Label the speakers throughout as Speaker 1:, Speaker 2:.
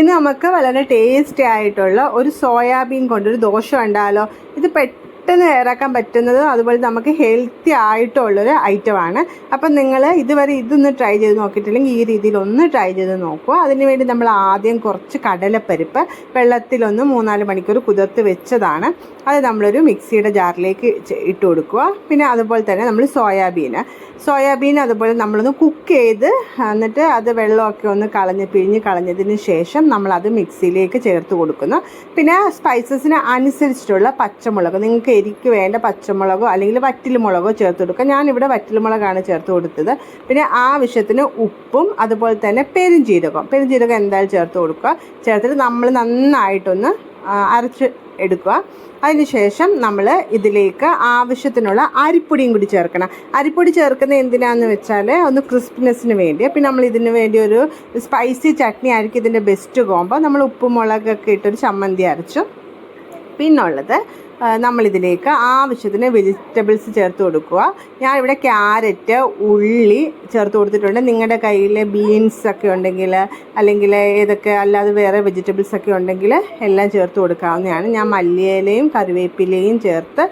Speaker 1: ഇന്ന് നമുക്ക് വളരെ ടേസ്റ്റി ആയിട്ടുള്ള ഒരു സോയാബീൻ കൊണ്ടൊരു ദോശ ഉണ്ടാലോ. ഇത് പെട്ടെന്ന് തയ്യാറാക്കാൻ പറ്റുന്നത്, അതുപോലെ നമുക്ക് ഹെൽത്തി ആയിട്ടുള്ളൊരു ഐറ്റമാണ്. അപ്പം നിങ്ങൾ ഇതുവരെ ഇതൊന്ന് ട്രൈ ചെയ്ത് നോക്കിയിട്ടില്ലെങ്കിൽ ഈ രീതിയിൽ ഒന്ന് ട്രൈ ചെയ്ത് നോക്കുക. അതിനുവേണ്ടി നമ്മൾ ആദ്യം കുറച്ച് കടലപ്പരിപ്പ് വെള്ളത്തിലൊന്ന് 3-4 മണിക്കൂർ കുതിർത്ത് വെച്ചതാണ്. അത് നമ്മളൊരു മിക്സിയുടെ ജാറിലേക്ക് ഇട്ട് കൊടുക്കുക. പിന്നെ അതുപോലെ തന്നെ നമ്മൾ സോയാബീൻ അതുപോലെ നമ്മളൊന്ന് കുക്ക് ചെയ്ത് എന്നിട്ട് അത് വെള്ളമൊക്കെ ഒന്ന് പിഴിഞ്ഞ് കളഞ്ഞതിന് ശേഷം നമ്മളത് മിക്സിയിലേക്ക് ചേർത്ത് കൊടുക്കുന്നു. പിന്നെ സ്പൈസസിന് അനുസരിച്ചിട്ടുള്ള പച്ചമുളക്, നിങ്ങൾക്ക് എരിക്ക് വേണ്ട പച്ചമുളകോ അല്ലെങ്കിൽ വറ്റൽമുളകോ ചേർത്ത് കൊടുക്കുക. ഞാനിവിടെ വറ്റൽമുളകാണ് ചേർത്ത് കൊടുത്തത്. പിന്നെ ആവശ്യത്തിന് ഉപ്പും അതുപോലെ തന്നെ പെരുംജീരകം എന്തായാലും ചേർത്ത് കൊടുക്കുക. ചേർത്തിട്ട് നമ്മൾ നന്നായിട്ടൊന്ന് അരച്ച് എടുക്കുക. അതിനുശേഷം നമ്മൾ ഇതിലേക്ക് ആവശ്യത്തിനുള്ള അരിപ്പൊടിയും കൂടി ചേർക്കണം. അരിപ്പൊടി ചേർക്കുന്നത് എന്തിനാണെന്ന് വെച്ചാൽ ഒന്ന് ക്രിസ്പിനെസ്സിന് വേണ്ടി. പിന്നെ നമ്മൾ ഇതിന് വേണ്ടി ഒരു സ്പൈസി ചട്നി ആയിരിക്കും ഇതിൻ്റെ ബെസ്റ്റ് കോംബോ. നമ്മൾ ഉപ്പും മുളകൊക്കെ ഇട്ടൊരു ചമ്മന്തി അരച്ചു. പിന്നുള്ളത് നമ്മളിതിലേക്ക് ആവശ്യത്തിന് വെജിറ്റബിൾസ് ചേർത്ത് കൊടുക്കുക. ഞാനിവിടെ ക്യാരറ്റ്, ഉള്ളി ചേർത്ത് കൊടുത്തിട്ടുണ്ട്. നിങ്ങളുടെ കയ്യിൽ ബീൻസൊക്കെ ഉണ്ടെങ്കിൽ അല്ലെങ്കിൽ ഏതൊക്കെ അല്ലാതെ വേറെ വെജിറ്റബിൾസൊക്കെ ഉണ്ടെങ്കിൽ എല്ലാം ചേർത്ത് കൊടുക്കാവുന്നതാണ്. ഞാൻ മല്ലിയിലയും കറിവേപ്പിലയും ചേർത്ത്,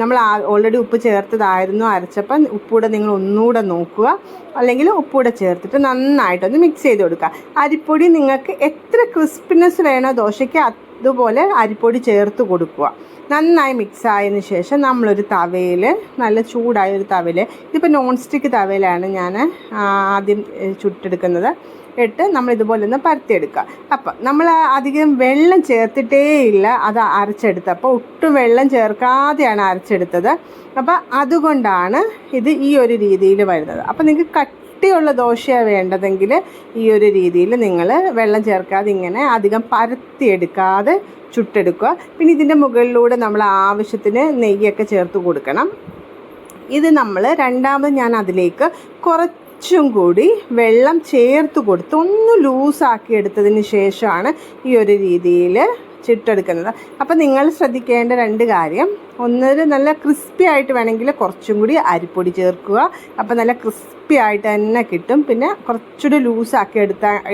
Speaker 1: നമ്മൾ ഓൾറെഡി ഉപ്പ് ചേർത്തതായിരുന്നു അരച്ചപ്പം. ഉപ്പൂടെ നിങ്ങൾ ഒന്നുകൂടെ നോക്കുക, അല്ലെങ്കിൽ ഉപ്പൂടെ ചേർത്തിട്ട് നന്നായിട്ടൊന്ന് മിക്സ് ചെയ്ത് കൊടുക്കുക. അരിപ്പൊടി നിങ്ങൾക്ക് എത്ര ക്രിസ്പിനെസ് വേണോ ദോശയ്ക്ക് അതുപോലെ അരിപ്പൊടി ചേർത്ത് കൊടുക്കുക. നന്നായി മിക്സ് ആയതിന് ശേഷം നമ്മളൊരു തവയിൽ, നല്ല ചൂടായ ഒരു തവയിൽ, ഇതിപ്പോൾ നോൺ സ്റ്റിക്ക് തവയിലാണ് ഞാൻ ആദ്യം ചുട്ടെടുക്കുന്നത്, ഇട്ട് നമ്മളിതുപോലെ ഒന്ന് പരത്തിയെടുക്കുക. അപ്പം നമ്മൾ അധികം വെള്ളം ചേർത്തിട്ടേ ഇല്ല അത് അരച്ചെടുത്തപ്പോൾ, ഒട്ടും വെള്ളം ചേർക്കാതെയാണ് അരച്ചെടുത്തത്. അപ്പം അതുകൊണ്ടാണ് ഇത് ഈ ഒരു രീതിയിൽ വരുന്നത്. അപ്പം നിങ്ങൾക്ക് കട്ടിയുള്ള ദോശയാണ് വേണ്ടതെങ്കിൽ ഈ ഒരു രീതിയിൽ നിങ്ങൾ വെള്ളം ചേർക്കാതെ ഇങ്ങനെ അധികം പരത്തിയെടുക്കാതെ ചുട്ടെടുക്കുക. പിന്നെ ഇതിൻ്റെ മുകളിലൂടെ നമ്മൾ ആവശ്യത്തിന് നെയ്യൊക്കെ ചേർത്ത് കൊടുക്കണം. ഇത് നമ്മൾ രണ്ടാമത് ഞാൻ അതിലേക്ക് കുറച്ചും കൂടി വെള്ളം ചേർത്ത് കൊടുത്ത് ഒന്ന് ലൂസാക്കി എടുത്തതിന് ശേഷമാണ് ഈ ഒരു രീതിയിൽ ചുട്ടെടുക്കുന്നത്. അപ്പം നിങ്ങൾ ശ്രദ്ധിക്കേണ്ട 2 കാര്യം, ഒന്നൊരു നല്ല ക്രിസ്പി ആയിട്ട് വേണമെങ്കിൽ കുറച്ചും കൂടി അരിപ്പൊടി ചേർക്കുക. അപ്പം നല്ല ക്രിസ്പി ആയിട്ട് തന്നെ കിട്ടും. പിന്നെ കുറച്ചുകൂടി ലൂസാക്കി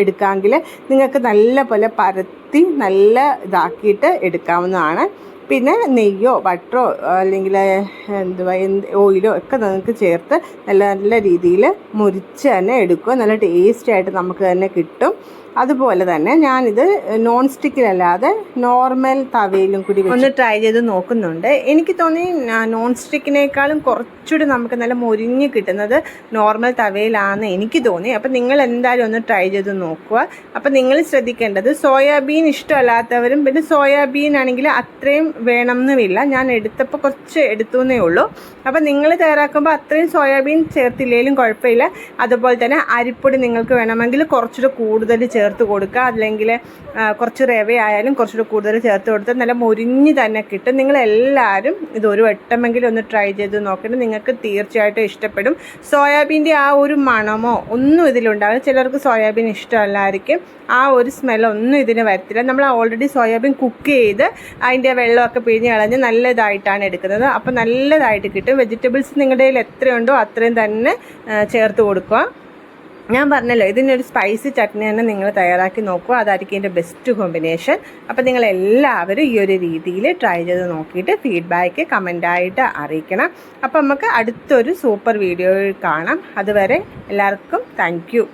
Speaker 1: എടുക്കാമെങ്കിൽ നിങ്ങൾക്ക് നല്ല പോലെ പരത്തി നല്ല ഇതാക്കിയിട്ട് എടുക്കാവുന്നതാണ്. പിന്നെ നെയ്യോ ബട്ടറോ അല്ലെങ്കിൽ ഓയിലോ ഒക്കെ നിങ്ങൾക്ക് ചേർത്ത് നല്ല രീതിയിൽ മുരിച്ച് തന്നെ എടുക്കുക. നല്ല ടേസ്റ്റി ആയിട്ട് നമുക്ക് തന്നെ കിട്ടും. അതുപോലെ തന്നെ ഞാനിത് നോൺ സ്റ്റിക്കിലല്ലാതെ നോർമൽ തവയിലും കൂടി ഒന്ന് ട്രൈ ചെയ്ത് നോക്കുന്നുണ്ട്. എനിക്ക് തോന്നി നോൺ സ്റ്റിക്കിനേക്കാളും കുറച്ചുകൂടി നമുക്ക് നല്ല മൊരിഞ്ഞ് കിട്ടുന്നത് നോർമൽ തവയിലാണെന്ന് എനിക്ക് തോന്നി. അപ്പം നിങ്ങൾ എന്തായാലും ഒന്ന് ട്രൈ ചെയ്ത് നോക്കുക. അപ്പം നിങ്ങൾ ശ്രദ്ധിക്കേണ്ടത്, സോയാബീൻ ഇഷ്ടമല്ലാത്തവരും, പിന്നെ സോയാബീൻ ആണെങ്കിൽ അത്രയും വേണമെന്നുമില്ല, ഞാൻ എടുത്തപ്പോൾ കുറച്ച് എടുത്തുവെന്നേ ഉള്ളൂ. അപ്പം നിങ്ങൾ തയ്യാറാക്കുമ്പോൾ അത്രയും സോയാബീൻ ചേർത്തില്ലെങ്കിലും കുഴപ്പമില്ല. അതുപോലെ തന്നെ അരിപ്പൊടി നിങ്ങൾക്ക് വേണമെങ്കിൽ കുറച്ചുകൂടി കൂടുതൽ ചേർത്ത് കൊടുക്കുക. അല്ലെങ്കിൽ കുറച്ച് റവ ആയാലും കുറച്ചുകൂടി കൂടുതൽ ചേർത്ത് കൊടുത്താൽ നല്ല മൊരിഞ്ഞ് തന്നെ കിട്ടും. നിങ്ങളെല്ലാവരും ഇത് ഒരു വട്ടമെങ്കിലും ഒന്ന് ട്രൈ ചെയ്ത് നോക്കണം. നിങ്ങൾക്ക് തീർച്ചയായിട്ടും ഇഷ്ടപ്പെടും. സോയാബീൻ്റെ ആ ഒരു മണമോ ഒന്നും ഇതിലുണ്ടാകും. ചിലർക്ക് സോയാബീൻ ഇഷ്ടമല്ലായിരിക്കും, ആ ഒരു സ്മെല്ലൊന്നും ഇതിന് വരത്തില്ല. നമ്മൾ ഓൾറെഡി സോയാബീൻ കുക്ക് ചെയ്ത് അതിൻ്റെ വെള്ളമൊക്കെ പിഴിഞ്ഞ് കളഞ്ഞ് നല്ലതായിട്ടാണ് എടുക്കുന്നത്. അപ്പോൾ നല്ലതായിട്ട് കിട്ടും. വെജിറ്റബിൾസ് നിങ്ങളുടെ കയ്യിൽ എത്രയുണ്ടോ അത്രയും തന്നെ ചേർത്ത് കൊടുക്കുക. ഞാൻ പറഞ്ഞല്ലോ, ഇതിനൊരു സ്പൈസി ചട്നി തന്നെ നിങ്ങൾ തയ്യാറാക്കി നോക്കുക. അതായിരിക്കും ഇതിൻ്റെ ബെസ്റ്റ് കോമ്പിനേഷൻ. അപ്പോൾ നിങ്ങളെല്ലാവരും ഈ ഒരു രീതിയിൽ ട്രൈ ചെയ്ത് നോക്കിയിട്ട് ഫീഡ്ബാക്ക് കമൻ്റായിട്ട് അറിയിക്കണം. അപ്പോൾ നമുക്ക് അടുത്തൊരു സൂപ്പർ വീഡിയോയിൽ കാണാം. അതുവരെ എല്ലാവർക്കും താങ്ക് യു.